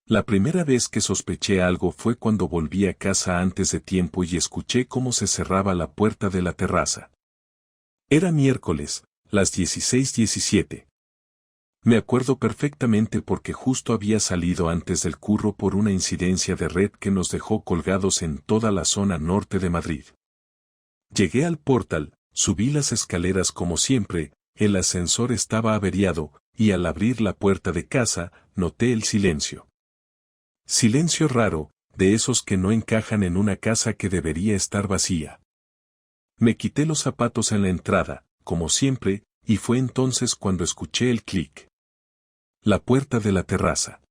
La primera vez que sospeché algo fue cuando volví a casa antes de tiempo y escuché cómo se cerraba la puerta de la terraza. Era miércoles, las 16:17. Me acuerdo perfectamente porque justo había salido antes del curro por una incidencia de red que nos dejó colgados en toda la zona norte de Madrid. Llegué al portal, subí las escaleras como siempre, el ascensor estaba averiado, y al abrir la puerta de casa, noté el silencio. Silencio raro, de esos que no encajan en una casa que debería estar vacía. Me quité los zapatos en la entrada, como siempre, y fue entonces cuando escuché el clic. La puerta de la terraza.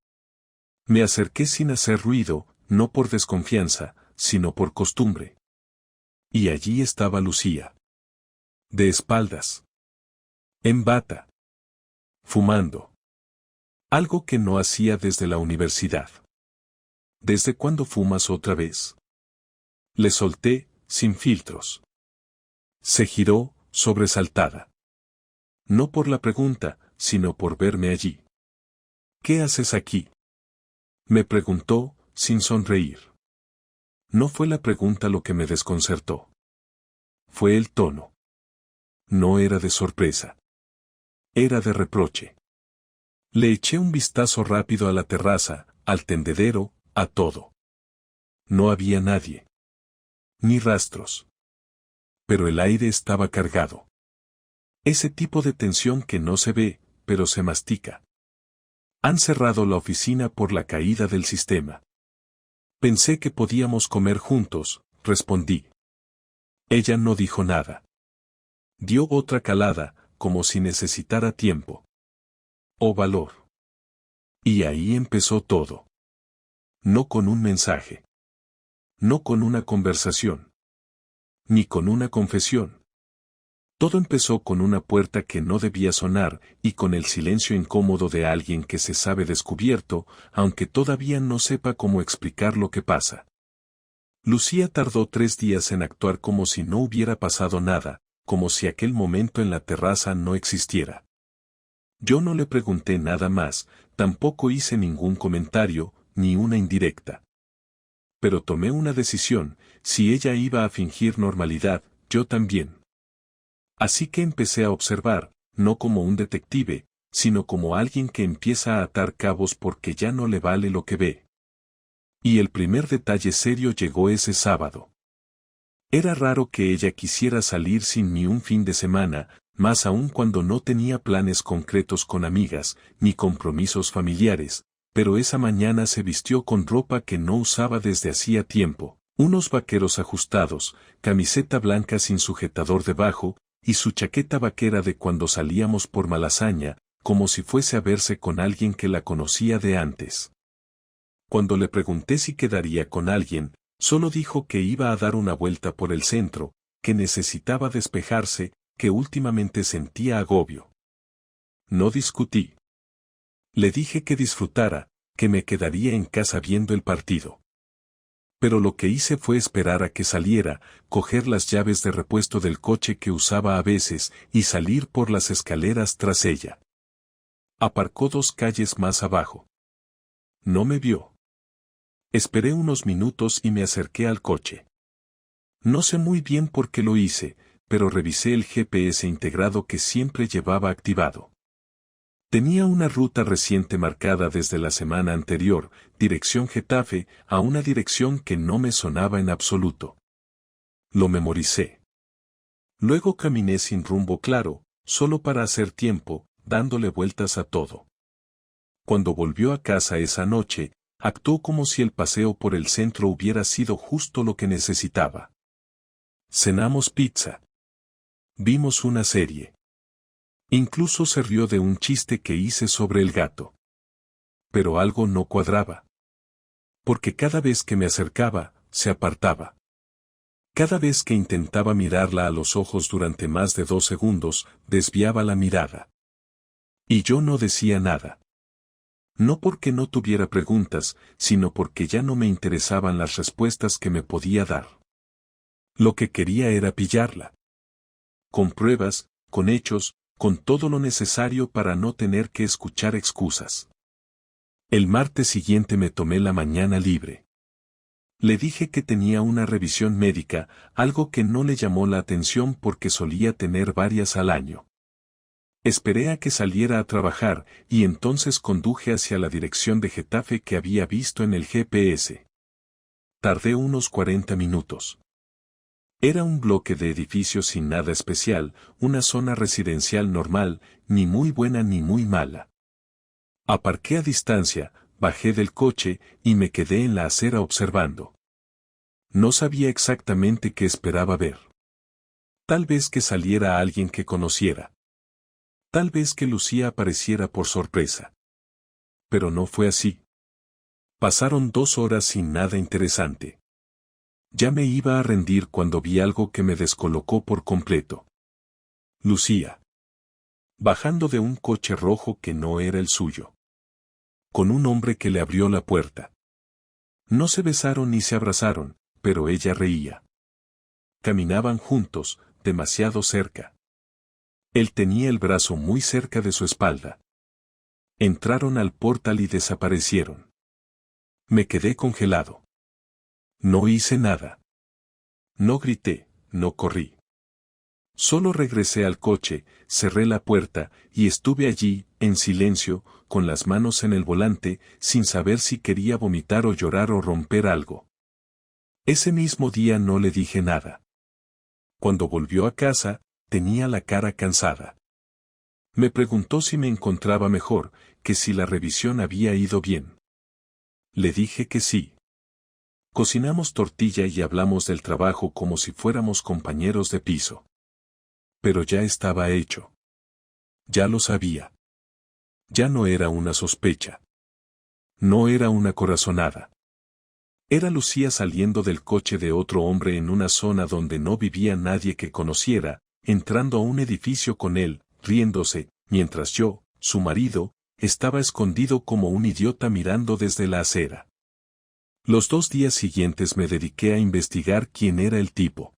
Me acerqué sin hacer ruido, no por desconfianza, sino por costumbre. Y allí estaba Lucía. De espaldas. En bata. Fumando. Algo que no hacía desde la universidad. ¿Desde cuándo fumas otra vez? Le solté, sin filtros. Se giró, sobresaltada. No por la pregunta, sino por verme allí. ¿Qué haces aquí? Me preguntó, sin sonreír. No fue la pregunta lo que me desconcertó. Fue el tono. No era de sorpresa. Era de reproche. Le eché un vistazo rápido a la terraza, al tendedero, a todo. No había nadie. Ni rastros. Pero el aire estaba cargado. Ese tipo de tensión que no se ve, pero se mastica. Han cerrado la oficina por la caída del sistema. Pensé que podíamos comer juntos, respondí. Ella no dijo nada. Dio otra calada, como si necesitara tiempo. O valor. Y ahí empezó todo. No con un mensaje. No con una conversación. Ni con una confesión. Todo empezó con una puerta que no debía sonar y con el silencio incómodo de alguien que se sabe descubierto, aunque todavía no sepa cómo explicar lo que pasa. Lucía tardó 3 días en actuar como si no hubiera pasado nada, como si aquel momento en la terraza no existiera. Yo no le pregunté nada más, tampoco hice ningún comentario, ni una indirecta. Pero tomé una decisión, si ella iba a fingir normalidad, yo también. Así que empecé a observar, no como un detective, sino como alguien que empieza a atar cabos porque ya no le vale lo que ve. Y el primer detalle serio llegó ese sábado. Era raro que ella quisiera salir sin ni un fin de semana, más aún cuando no tenía planes concretos con amigas, ni compromisos familiares, pero esa mañana se vistió con ropa que no usaba desde hacía tiempo, unos vaqueros ajustados, camiseta blanca sin sujetador debajo, y su chaqueta vaquera de cuando salíamos por Malasaña, como si fuese a verse con alguien que la conocía de antes. Cuando le pregunté si quedaría con alguien, solo dijo que iba a dar una vuelta por el centro, que necesitaba despejarse, que últimamente sentía agobio. No discutí. Le dije que disfrutara, que me quedaría en casa viendo el partido. Pero lo que hice fue esperar a que saliera, coger las llaves de repuesto del coche que usaba a veces y salir por las escaleras tras ella. Aparcó 2 calles más abajo. No me vio. Esperé unos minutos y me acerqué al coche. No sé muy bien por qué lo hice, pero revisé el GPS integrado que siempre llevaba activado. Tenía una ruta reciente marcada desde la semana anterior, dirección Getafe, a una dirección que no me sonaba en absoluto. Lo memoricé. Luego caminé sin rumbo claro, solo para hacer tiempo, dándole vueltas a todo. Cuando volvió a casa esa noche, actuó como si el paseo por el centro hubiera sido justo lo que necesitaba. Cenamos pizza. Vimos una serie. Incluso se rió de un chiste que hice sobre el gato. Pero algo no cuadraba. Porque cada vez que me acercaba, se apartaba. Cada vez que intentaba mirarla a los ojos durante más de 2 segundos, desviaba la mirada. Y yo no decía nada. No porque no tuviera preguntas, sino porque ya no me interesaban las respuestas que me podía dar. Lo que quería era pillarla. Con pruebas, con hechos, con todo lo necesario para no tener que escuchar excusas. El martes siguiente me tomé la mañana libre. Le dije que tenía una revisión médica, algo que no le llamó la atención porque solía tener varias al año. Esperé a que saliera a trabajar, y entonces conduje hacia la dirección de Getafe que había visto en el GPS. Tardé unos 40 minutos. Era un bloque de edificios sin nada especial, una zona residencial normal, ni muy buena ni muy mala. Aparqué a distancia, bajé del coche, y me quedé en la acera observando. No sabía exactamente qué esperaba ver. Tal vez que saliera alguien que conociera. Tal vez que Lucía apareciera por sorpresa. Pero no fue así. Pasaron 2 horas sin nada interesante. Ya me iba a rendir cuando vi algo que me descolocó por completo. Lucía. Bajando de un coche rojo que no era el suyo. Con un hombre que le abrió la puerta. No se besaron ni se abrazaron, pero ella reía. Caminaban juntos, demasiado cerca. Él tenía el brazo muy cerca de su espalda. Entraron al portal y desaparecieron. Me quedé congelado. No hice nada. No grité, no corrí. Solo regresé al coche, cerré la puerta, y estuve allí, en silencio, con las manos en el volante, sin saber si quería vomitar o llorar o romper algo. Ese mismo día no le dije nada. Cuando volvió a casa, tenía la cara cansada. Me preguntó si me encontraba mejor, que si la revisión había ido bien. Le dije que sí. Cocinamos tortilla y hablamos del trabajo como si fuéramos compañeros de piso. Pero ya estaba hecho. Ya lo sabía. Ya no era una sospecha. No era una corazonada. Era Lucía saliendo del coche de otro hombre en una zona donde no vivía nadie que conociera, entrando a un edificio con él, riéndose, mientras yo, su marido, estaba escondido como un idiota mirando desde la acera. Los 2 días siguientes me dediqué a investigar quién era el tipo.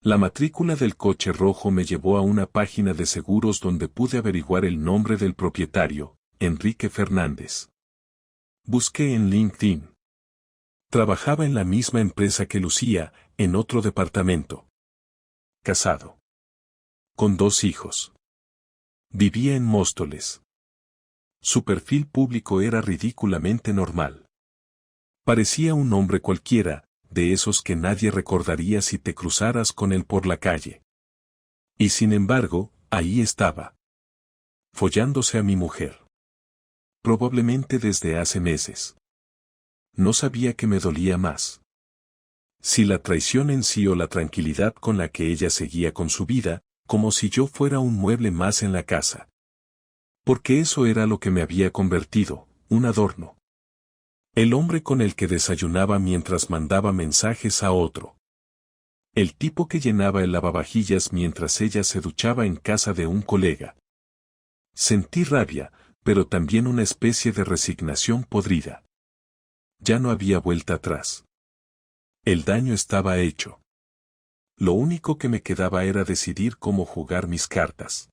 La matrícula del coche rojo me llevó a una página de seguros donde pude averiguar el nombre del propietario, Enrique Fernández. Busqué en LinkedIn. Trabajaba en la misma empresa que Lucía, en otro departamento. Casado. Con 2 hijos. Vivía en Móstoles. Su perfil público era ridículamente normal. Parecía un hombre cualquiera, de esos que nadie recordaría si te cruzaras con él por la calle. Y sin embargo, ahí estaba. Follándose a mi mujer. Probablemente desde hace meses. No sabía que me dolía más. Si la traición en sí o la tranquilidad con la que ella seguía con su vida, como si yo fuera un mueble más en la casa. Porque eso era lo que me había convertido, un adorno. El hombre con el que desayunaba mientras mandaba mensajes a otro. El tipo que llenaba el lavavajillas mientras ella se duchaba en casa de un colega. Sentí rabia, pero también una especie de resignación podrida. Ya no había vuelta atrás. El daño estaba hecho. Lo único que me quedaba era decidir cómo jugar mis cartas.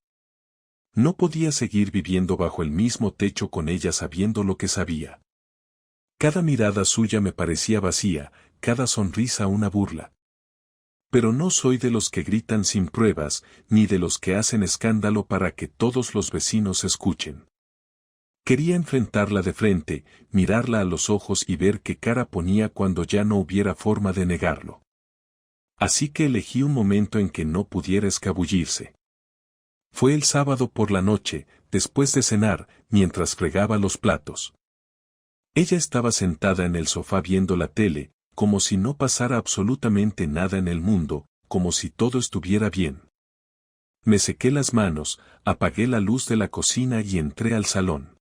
No podía seguir viviendo bajo el mismo techo con ella sabiendo lo que sabía. Cada mirada suya me parecía vacía, cada sonrisa una burla. Pero no soy de los que gritan sin pruebas, ni de los que hacen escándalo para que todos los vecinos escuchen. Quería enfrentarla de frente, mirarla a los ojos y ver qué cara ponía cuando ya no hubiera forma de negarlo. Así que elegí un momento en que no pudiera escabullirse. Fue el sábado por la noche, después de cenar, mientras fregaba los platos. Ella estaba sentada en el sofá viendo la tele, como si no pasara absolutamente nada en el mundo, como si todo estuviera bien. Me sequé las manos, apagué la luz de la cocina y entré al salón.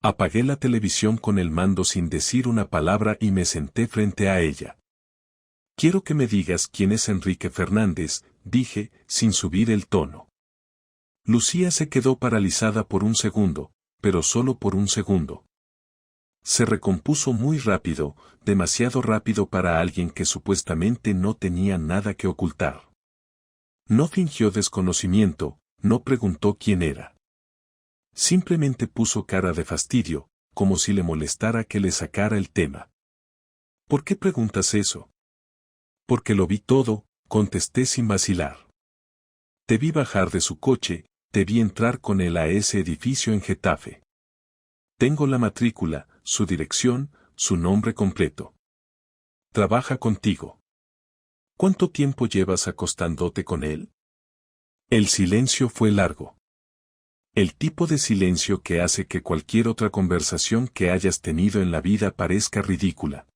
Apagué la televisión con el mando sin decir una palabra y me senté frente a ella. Quiero que me digas quién es Enrique Fernández, dije, sin subir el tono. Lucía se quedó paralizada por un segundo, pero solo por un segundo. Se recompuso muy rápido, demasiado rápido para alguien que supuestamente no tenía nada que ocultar. No fingió desconocimiento, no preguntó quién era. Simplemente puso cara de fastidio, como si le molestara que le sacara el tema. ¿Por qué preguntas eso? Porque lo vi todo, contesté sin vacilar. Te vi bajar de su coche, te vi entrar con él a ese edificio en Getafe. Tengo la matrícula, su dirección, su nombre completo. Trabaja contigo. ¿Cuánto tiempo llevas acostándote con él? El silencio fue largo. El tipo de silencio que hace que cualquier otra conversación que hayas tenido en la vida parezca ridícula.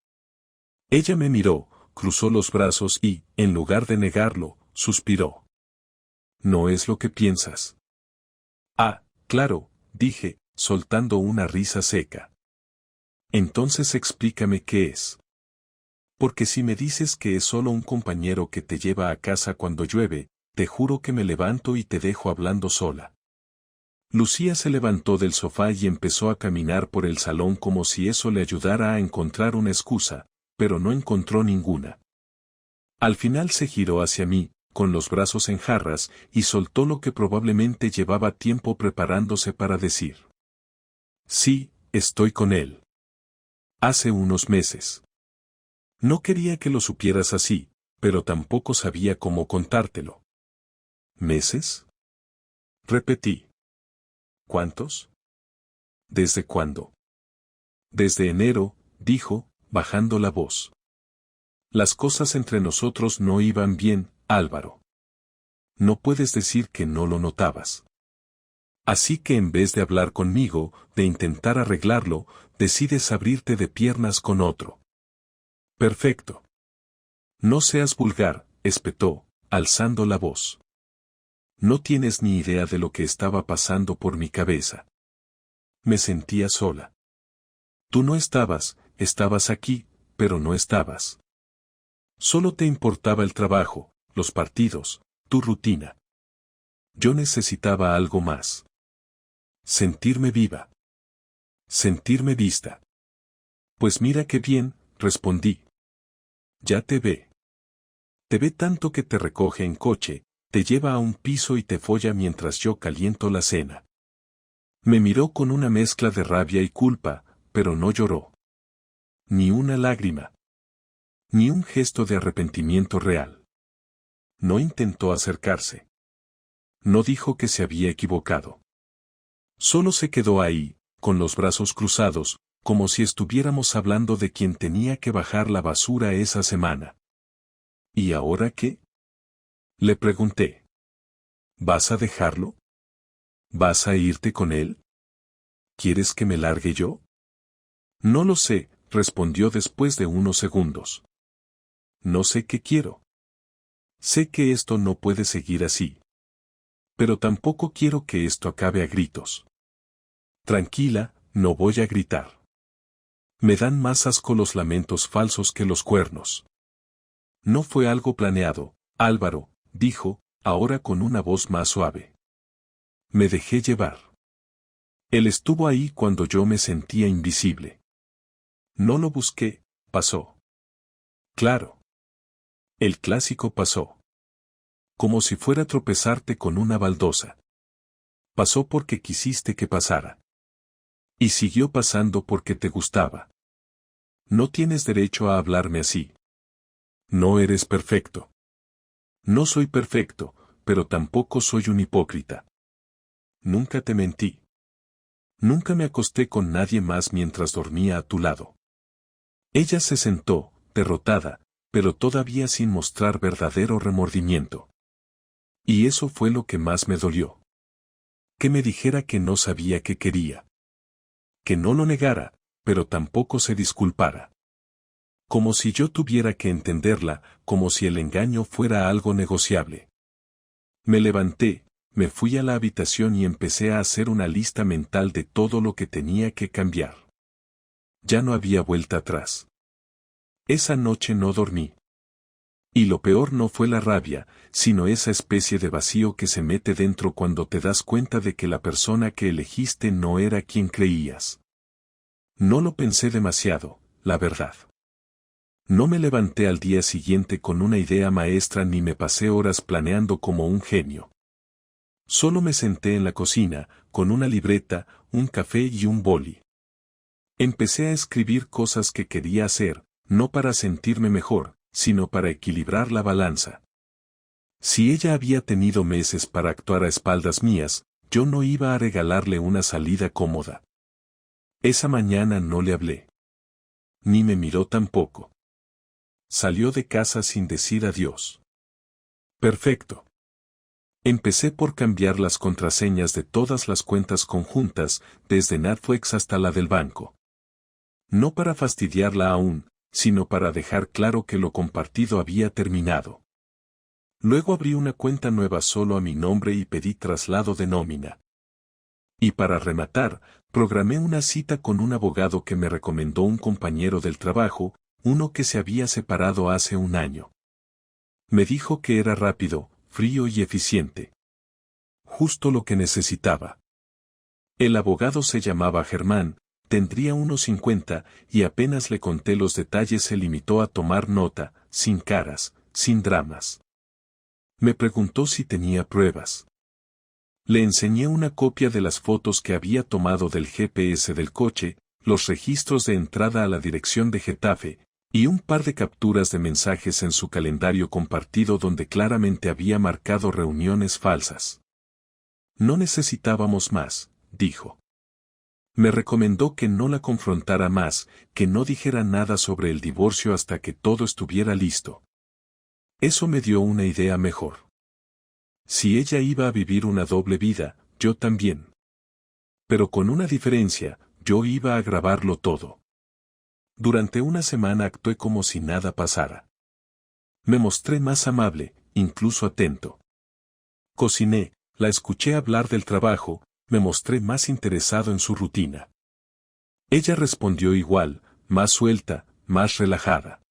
Ella me miró, cruzó los brazos y, en lugar de negarlo, suspiró. No es lo que piensas. Ah, claro, dije, soltando una risa seca. Entonces explícame qué es. Porque si me dices que es solo un compañero que te lleva a casa cuando llueve, te juro que me levanto y te dejo hablando sola. Lucía se levantó del sofá y empezó a caminar por el salón como si eso le ayudara a encontrar una excusa, pero no encontró ninguna. Al final se giró hacia mí, con los brazos en jarras, y soltó lo que probablemente llevaba tiempo preparándose para decir. Sí, estoy con él. Hace unos meses. No quería que lo supieras así, pero tampoco sabía cómo contártelo. ¿Meses? Repetí. ¿Cuántos? ¿Desde cuándo? Desde enero, dijo, bajando la voz. Las cosas entre nosotros no iban bien, Álvaro. No puedes decir que no lo notabas. Así que en vez de hablar conmigo, de intentar arreglarlo, decides abrirte de piernas con otro. Perfecto. No seas vulgar, espetó, alzando la voz. No tienes ni idea de lo que estaba pasando por mi cabeza. Me sentía sola. Tú no estabas aquí, pero no estabas. Solo te importaba el trabajo, los partidos, tu rutina. Yo necesitaba algo más. Sentirme viva. Sentirme vista. Pues mira qué bien, respondí. Ya te ve. Te ve tanto que te recoge en coche, te lleva a un piso y te folla mientras yo caliento la cena. Me miró con una mezcla de rabia y culpa, pero no lloró. Ni una lágrima. Ni un gesto de arrepentimiento real. No intentó acercarse. No dijo que se había equivocado. Solo se quedó ahí, con los brazos cruzados, como si estuviéramos hablando de quien tenía que bajar la basura esa semana. ¿Y ahora qué? Le pregunté. ¿Vas a dejarlo? ¿Vas a irte con él? ¿Quieres que me largue yo? No lo sé, respondió después de unos segundos. No sé qué quiero. Sé que esto no puede seguir así. Pero tampoco quiero que esto acabe a gritos. Tranquila, no voy a gritar. Me dan más asco los lamentos falsos que los cuernos. No fue algo planeado, Álvaro, dijo, ahora con una voz más suave. Me dejé llevar. Él estuvo ahí cuando yo me sentía invisible. No lo busqué, pasó. Claro. El clásico pasó. Como si fuera a tropezarte con una baldosa. Pasó porque quisiste que pasara. Y siguió pasando porque te gustaba. No tienes derecho a hablarme así. No eres perfecto. No soy perfecto, pero tampoco soy un hipócrita. Nunca te mentí. Nunca me acosté con nadie más mientras dormía a tu lado. Ella se sentó, derrotada, pero todavía sin mostrar verdadero remordimiento. Y eso fue lo que más me dolió. Que me dijera que no sabía qué quería. Que no lo negara, pero tampoco se disculpara. Como si yo tuviera que entenderla, como si el engaño fuera algo negociable. Me levanté, me fui a la habitación y empecé a hacer una lista mental de todo lo que tenía que cambiar. Ya no había vuelta atrás. Esa noche no dormí. Y lo peor no fue la rabia, sino esa especie de vacío que se mete dentro cuando te das cuenta de que la persona que elegiste no era quien creías. No lo pensé demasiado, la verdad. No me levanté al día siguiente con una idea maestra ni me pasé horas planeando como un genio. Solo me senté en la cocina, con una libreta, un café y un boli. Empecé a escribir cosas que quería hacer, no para sentirme mejor, sino para equilibrar la balanza. Si ella había tenido meses para actuar a espaldas mías, yo no iba a regalarle una salida cómoda. Esa mañana no le hablé. Ni me miró tampoco. Salió de casa sin decir adiós. Perfecto. Empecé por cambiar las contraseñas de todas las cuentas conjuntas, desde Netflix hasta la del banco. No para fastidiarla aún, sino para dejar claro que lo compartido había terminado. Luego abrí una cuenta nueva solo a mi nombre y pedí traslado de nómina. Y para rematar, programé una cita con un abogado que me recomendó un compañero del trabajo, uno que se había separado hace un año. Me dijo que era rápido, frío y eficiente. Justo lo que necesitaba. El abogado se llamaba Germán, tendría unos 50, y apenas le conté los detalles se limitó a tomar nota, sin caras, sin dramas. Me preguntó si tenía pruebas. Le enseñé una copia de las fotos que había tomado del GPS del coche, los registros de entrada a la dirección de Getafe, y un par de capturas de mensajes en su calendario compartido donde claramente había marcado reuniones falsas. No necesitábamos más, dijo. Me recomendó que no la confrontara más, que no dijera nada sobre el divorcio hasta que todo estuviera listo. Eso me dio una idea mejor. Si ella iba a vivir una doble vida, yo también. Pero con una diferencia, yo iba a grabarlo todo. Durante una semana actué como si nada pasara. Me mostré más amable, incluso atento. Cociné, la escuché hablar del trabajo, me mostré más interesado en su rutina. Ella respondió igual, más suelta, más relajada.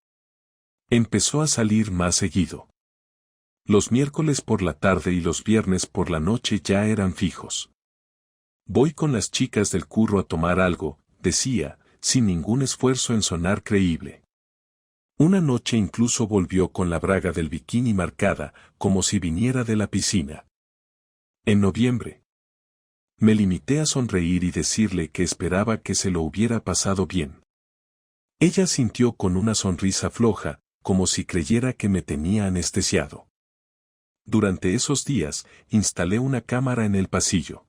Empezó a salir más seguido. Los miércoles por la tarde y los viernes por la noche ya eran fijos. Voy con las chicas del curro a tomar algo, decía, sin ningún esfuerzo en sonar creíble. Una noche incluso volvió con la braga del bikini marcada, como si viniera de la piscina. En noviembre. Me limité a sonreír y decirle que esperaba que se lo hubiera pasado bien. Ella sintió con una sonrisa floja, como si creyera que me tenía anestesiado. Durante esos días, instalé una cámara en el pasillo.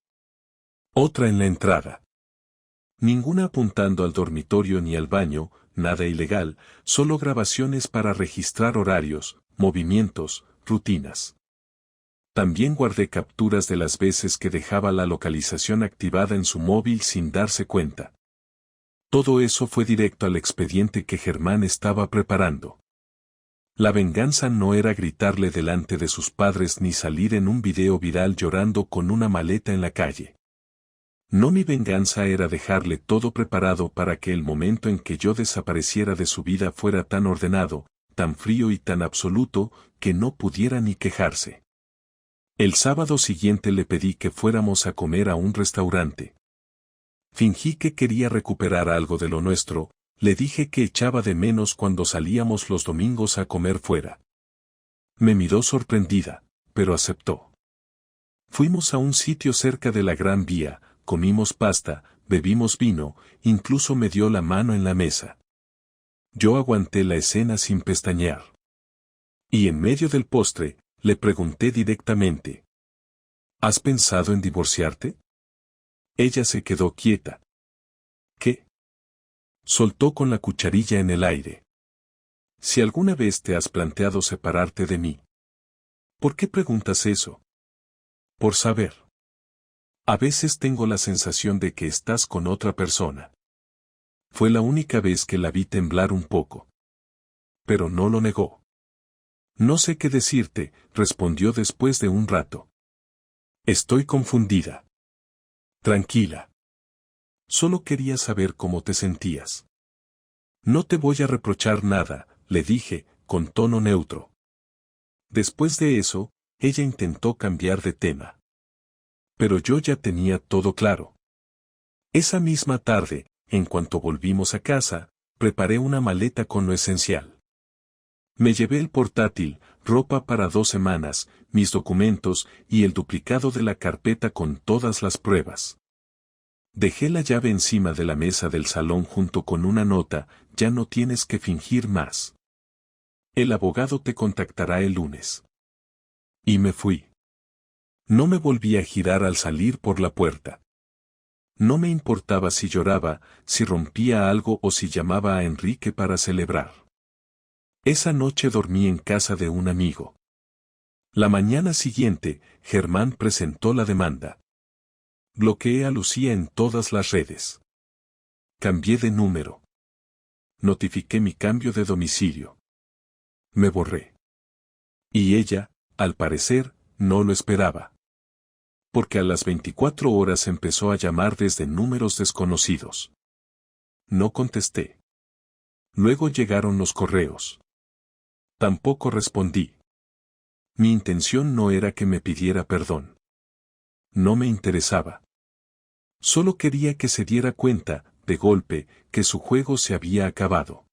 Otra en la entrada. Ninguna apuntando al dormitorio ni al baño, nada ilegal, solo grabaciones para registrar horarios, movimientos, rutinas. También guardé capturas de las veces que dejaba la localización activada en su móvil sin darse cuenta. Todo eso fue directo al expediente que Germán estaba preparando. La venganza no era gritarle delante de sus padres ni salir en un video viral llorando con una maleta en la calle. No, mi venganza era dejarle todo preparado para que el momento en que yo desapareciera de su vida fuera tan ordenado, tan frío y tan absoluto, que no pudiera ni quejarse. El sábado siguiente le pedí que fuéramos a comer a un restaurante. Fingí que quería recuperar algo de lo nuestro, le dije que echaba de menos cuando salíamos los domingos a comer fuera. Me miró sorprendida, pero aceptó. Fuimos a un sitio cerca de la Gran Vía, comimos pasta, bebimos vino, incluso me dio la mano en la mesa. Yo aguanté la escena sin pestañear. Y en medio del postre, le pregunté directamente. ¿Has pensado en divorciarte? Ella se quedó quieta. ¿Qué? Soltó con la cucharilla en el aire. Si alguna vez te has planteado separarte de mí. ¿Por qué preguntas eso? Por saber. A veces tengo la sensación de que estás con otra persona. Fue la única vez que la vi temblar un poco. Pero no lo negó. No sé qué decirte, respondió después de un rato. Estoy confundida. Tranquila. Solo quería saber cómo te sentías. No te voy a reprochar nada, le dije, con tono neutro. Después de eso, ella intentó cambiar de tema. Pero yo ya tenía todo claro. Esa misma tarde, en cuanto volvimos a casa, preparé una maleta con lo esencial. Me llevé el portátil, ropa para 2 semanas, mis documentos y el duplicado de la carpeta con todas las pruebas. Dejé la llave encima de la mesa del salón junto con una nota: ya no tienes que fingir más. El abogado te contactará el lunes. Y me fui. No me volví a girar al salir por la puerta. No me importaba si lloraba, si rompía algo o si llamaba a Enrique para celebrar. Esa noche dormí en casa de un amigo. La mañana siguiente, Germán presentó la demanda. Bloqueé a Lucía en todas las redes. Cambié de número. Notifiqué mi cambio de domicilio. Me borré. Y ella, al parecer, no lo esperaba. Porque a las 24 horas empezó a llamar desde números desconocidos. No contesté. Luego llegaron los correos. Tampoco respondí. Mi intención no era que me pidiera perdón. No me interesaba. Solo quería que se diera cuenta, de golpe, que su juego se había acabado.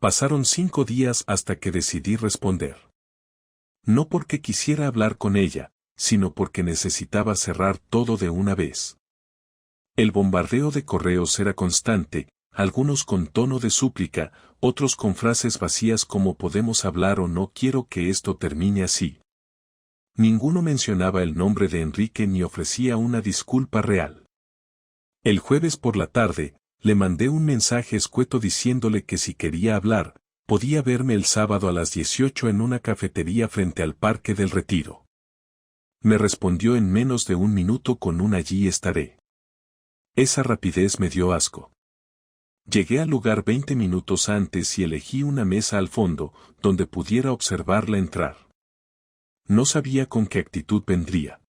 Pasaron 5 días hasta que decidí responder. No porque quisiera hablar con ella, sino porque necesitaba cerrar todo de una vez. El bombardeo de correos era constante, algunos con tono de súplica, otros con frases vacías como podemos hablar o no quiero que esto termine así. Ninguno mencionaba el nombre de Enrique ni ofrecía una disculpa real. El jueves por la tarde, le mandé un mensaje escueto diciéndole que si quería hablar, podía verme el sábado a las 18 en una cafetería frente al Parque del Retiro. Me respondió en menos de un minuto con un allí estaré. Esa rapidez me dio asco. Llegué al lugar 20 minutos antes y elegí una mesa al fondo, donde pudiera observarla entrar. No sabía con qué actitud vendría.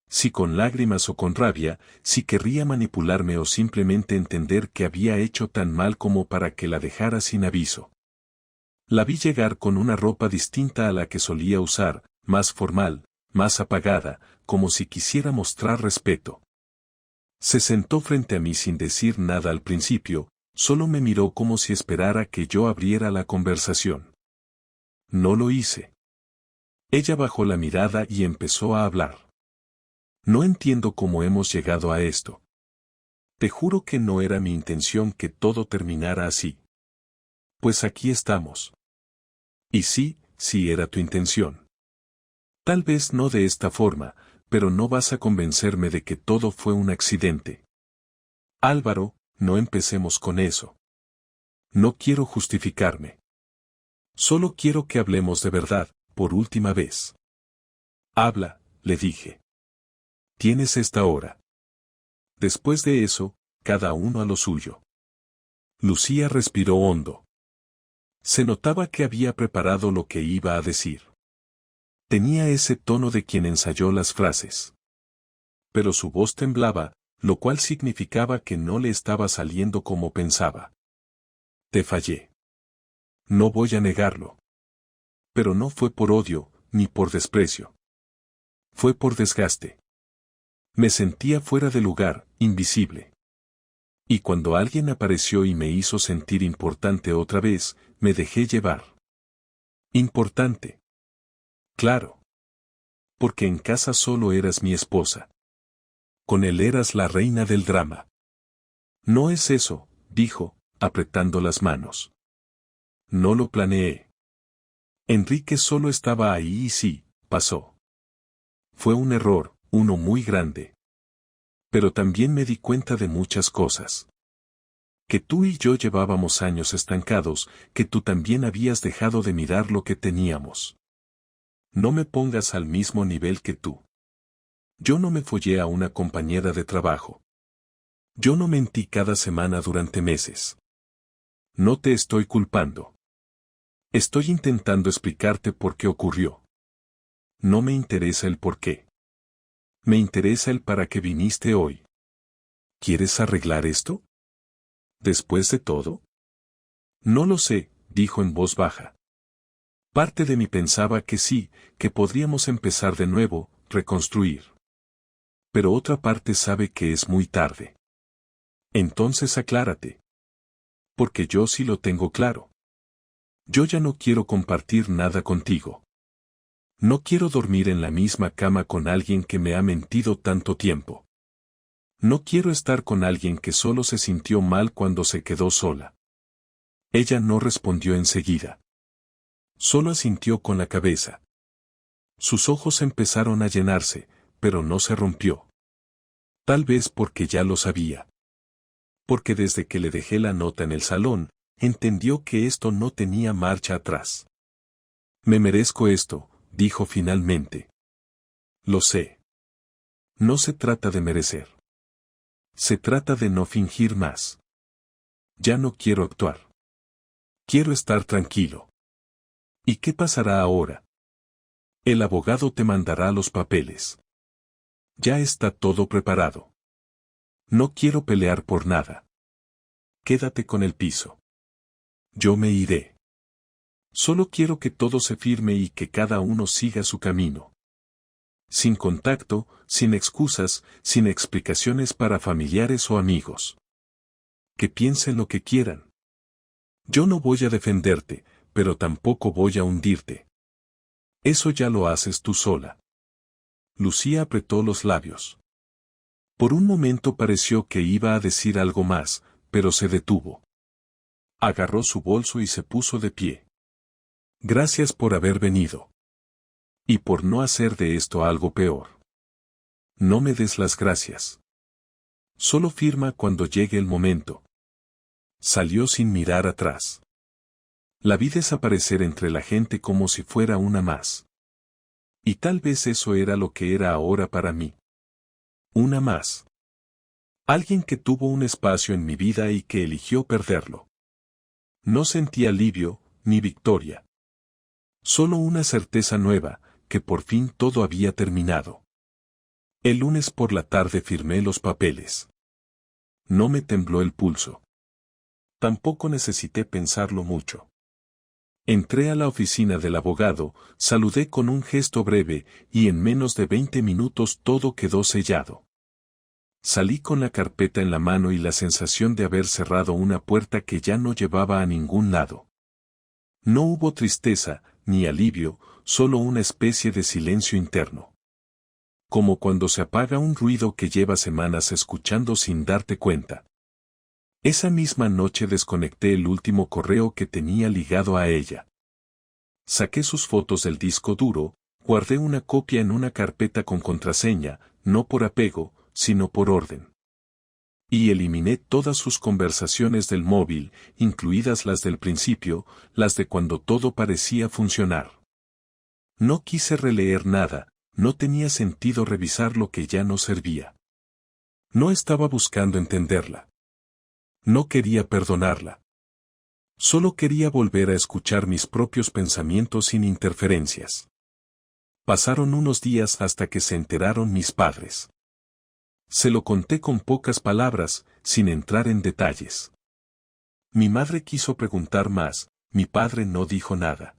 Si con lágrimas o con rabia, si querría manipularme o simplemente entender que había hecho tan mal como para que la dejara sin aviso. La vi llegar con una ropa distinta a la que solía usar, más formal, más apagada, como si quisiera mostrar respeto. Se sentó frente a mí sin decir nada al principio, solo me miró como si esperara que yo abriera la conversación. No lo hice. Ella bajó la mirada y empezó a hablar. No entiendo cómo hemos llegado a esto. Te juro que no era mi intención que todo terminara así. Pues aquí estamos. Y sí, sí era tu intención. Tal vez no de esta forma, pero no vas a convencerme de que todo fue un accidente. Álvaro, no empecemos con eso. No quiero justificarme. Solo quiero que hablemos de verdad, por última vez. Habla, le dije. Tienes esta hora. Después de eso, cada uno a lo suyo. Lucía respiró hondo. Se notaba que había preparado lo que iba a decir. Tenía ese tono de quien ensayó las frases. Pero su voz temblaba, lo cual significaba que no le estaba saliendo como pensaba. Te fallé. No voy a negarlo. Pero no fue por odio, ni por desprecio. Fue por desgaste. Me sentía fuera de lugar, invisible. Y cuando alguien apareció y me hizo sentir importante otra vez, me dejé llevar. Importante. Claro. Porque en casa solo eras mi esposa. Con él eras la reina del drama. No es eso, dijo, apretando las manos. No lo planeé. Enrique solo estaba ahí y sí, pasó. Fue un error, uno muy grande. Pero también me di cuenta de muchas cosas. Que tú y yo llevábamos años estancados, que tú también habías dejado de mirar lo que teníamos. No me pongas al mismo nivel que tú. Yo no me follé a una compañera de trabajo. Yo no mentí cada semana durante meses. No te estoy culpando. Estoy intentando explicarte por qué ocurrió. No me interesa el por qué. Me interesa el para qué viniste hoy. ¿Quieres arreglar esto? ¿Después de todo? No lo sé, dijo en voz baja. Parte de mí pensaba que sí, que podríamos empezar de nuevo, reconstruir. Pero otra parte sabe que es muy tarde. Entonces aclárate. Porque yo sí lo tengo claro. Yo ya no quiero compartir nada contigo. No quiero dormir en la misma cama con alguien que me ha mentido tanto tiempo. No quiero estar con alguien que solo se sintió mal cuando se quedó sola. Ella no respondió enseguida. Solo asintió con la cabeza. Sus ojos empezaron a llenarse, pero no se rompió. Tal vez porque ya lo sabía. Porque desde que le dejé la nota en el salón, entendió que esto no tenía marcha atrás. Me merezco esto, dijo finalmente. Lo sé. No se trata de merecer. Se trata de no fingir más. Ya no quiero actuar. Quiero estar tranquilo. ¿Y qué pasará ahora? El abogado te mandará los papeles. Ya está todo preparado. No quiero pelear por nada. Quédate con el piso. Yo me iré. Solo quiero que todo se firme y que cada uno siga su camino. Sin contacto, sin excusas, sin explicaciones para familiares o amigos. Que piensen lo que quieran. Yo no voy a defenderte, pero tampoco voy a hundirte. Eso ya lo haces tú sola. Lucía apretó los labios. Por un momento pareció que iba a decir algo más, pero se detuvo. Agarró su bolso y se puso de pie. Gracias por haber venido. Y por no hacer de esto algo peor. No me des las gracias. Solo firma cuando llegue el momento. Salió sin mirar atrás. La vi desaparecer entre la gente como si fuera una más. Y tal vez eso era lo que era ahora para mí. Una más. Alguien que tuvo un espacio en mi vida y que eligió perderlo. No sentí alivio, ni victoria. Solo una certeza nueva, que por fin todo había terminado. El lunes por la tarde firmé los papeles. No me tembló el pulso. Tampoco necesité pensarlo mucho. Entré a la oficina del abogado, saludé con un gesto breve, y en menos de 20 minutos todo quedó sellado. Salí con la carpeta en la mano y la sensación de haber cerrado una puerta que ya no llevaba a ningún lado. No hubo tristeza, ni alivio, solo una especie de silencio interno. Como cuando se apaga un ruido que lleva semanas escuchando sin darte cuenta. Esa misma noche desconecté el último correo que tenía ligado a ella. Saqué sus fotos del disco duro, guardé una copia en una carpeta con contraseña, no por apego, sino por orden. Y eliminé todas sus conversaciones del móvil, incluidas las del principio, las de cuando todo parecía funcionar. No quise releer nada, no tenía sentido revisar lo que ya no servía. No estaba buscando entenderla. No quería perdonarla. Solo quería volver a escuchar mis propios pensamientos sin interferencias. Pasaron unos días hasta que se enteraron mis padres. Se lo conté con pocas palabras, sin entrar en detalles. Mi madre quiso preguntar más, mi padre no dijo nada.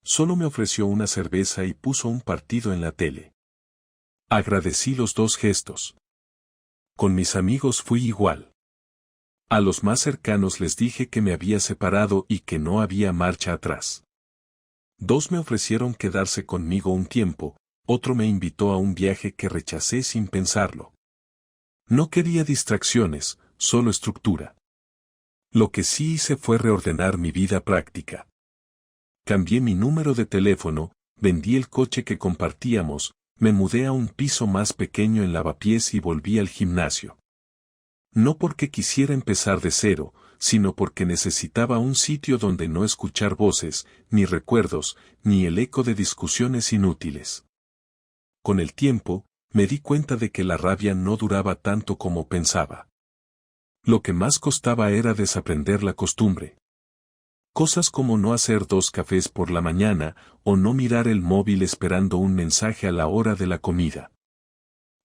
Solo me ofreció una cerveza y puso un partido en la tele. Agradecí los dos gestos. Con mis amigos fui igual. A los más cercanos les dije que me había separado y que no había marcha atrás. Dos me ofrecieron quedarse conmigo un tiempo, otro me invitó a un viaje que rechacé sin pensarlo. No quería distracciones, solo estructura. Lo que sí hice fue reordenar mi vida práctica. Cambié mi número de teléfono, vendí el coche que compartíamos, me mudé a un piso más pequeño en Lavapiés y volví al gimnasio. No porque quisiera empezar de cero, sino porque necesitaba un sitio donde no escuchar voces, ni recuerdos, ni el eco de discusiones inútiles. Con el tiempo, me di cuenta de que la rabia no duraba tanto como pensaba. Lo que más costaba era desaprender la costumbre. Cosas como no hacer 2 cafés por la mañana, o no mirar el móvil esperando un mensaje a la hora de la comida.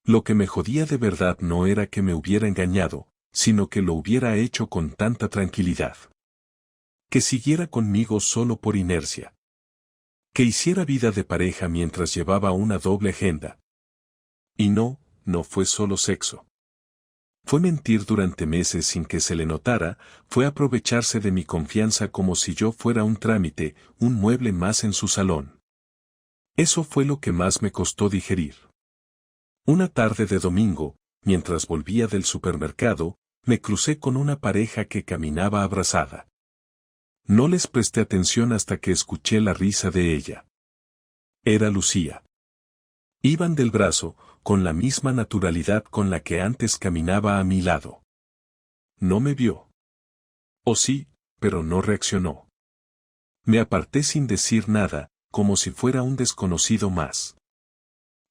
Lo que me jodía de verdad no era que me hubiera engañado, sino que lo hubiera hecho con tanta tranquilidad. Que siguiera conmigo solo por inercia. Que hiciera vida de pareja mientras llevaba una doble agenda. Y no fue solo sexo. Fue mentir durante meses sin que se le notara, fue aprovecharse de mi confianza como si yo fuera un trámite, un mueble más en su salón. Eso fue lo que más me costó digerir. Una tarde de domingo, mientras volvía del supermercado, me crucé con una pareja que caminaba abrazada. No les presté atención hasta que escuché la risa de ella. Era Lucía. Iban del brazo, con la misma naturalidad con la que antes caminaba a mi lado. No me vio. O sí, pero no reaccionó. Me aparté sin decir nada, como si fuera un desconocido más.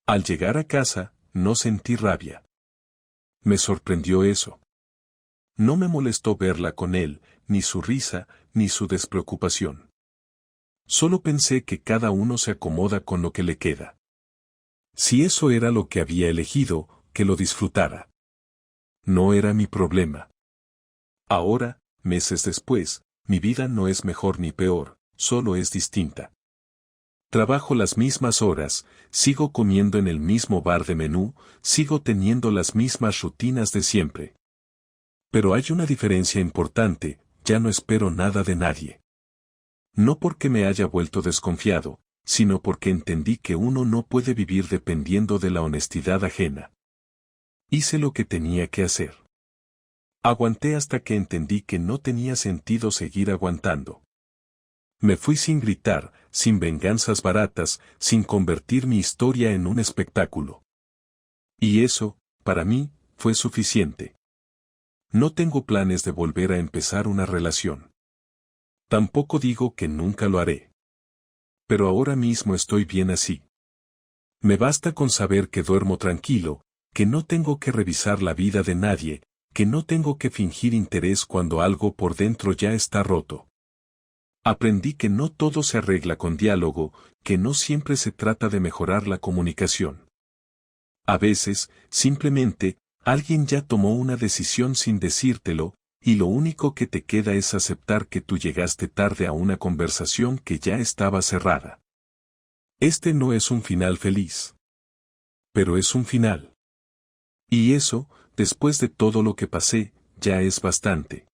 Al llegar a casa, no sentí rabia. Me sorprendió eso. No me molestó verla con él, ni su risa, ni su despreocupación. Solo pensé que cada uno se acomoda con lo que le queda. Si eso era lo que había elegido, que lo disfrutara. No era mi problema. Ahora, meses después, mi vida no es mejor ni peor, solo es distinta. Trabajo las mismas horas, sigo comiendo en el mismo bar de menú, sigo teniendo las mismas rutinas de siempre. Pero hay una diferencia importante, ya no espero nada de nadie. No porque me haya vuelto desconfiado, sino porque entendí que uno no puede vivir dependiendo de la honestidad ajena. Hice lo que tenía que hacer. Aguanté hasta que entendí que no tenía sentido seguir aguantando. Me fui sin gritar, sin venganzas baratas, sin convertir mi historia en un espectáculo. Y eso, para mí, fue suficiente. No tengo planes de volver a empezar una relación. Tampoco digo que nunca lo haré. Pero ahora mismo estoy bien así. Me basta con saber que duermo tranquilo, que no tengo que revisar la vida de nadie, que no tengo que fingir interés cuando algo por dentro ya está roto. Aprendí que no todo se arregla con diálogo, que no siempre se trata de mejorar la comunicación. A veces, simplemente, alguien ya tomó una decisión sin decírtelo, y lo único que te queda es aceptar que tú llegaste tarde a una conversación que ya estaba cerrada. Este no es un final feliz. Pero es un final. Y eso, después de todo lo que pasé, ya es bastante.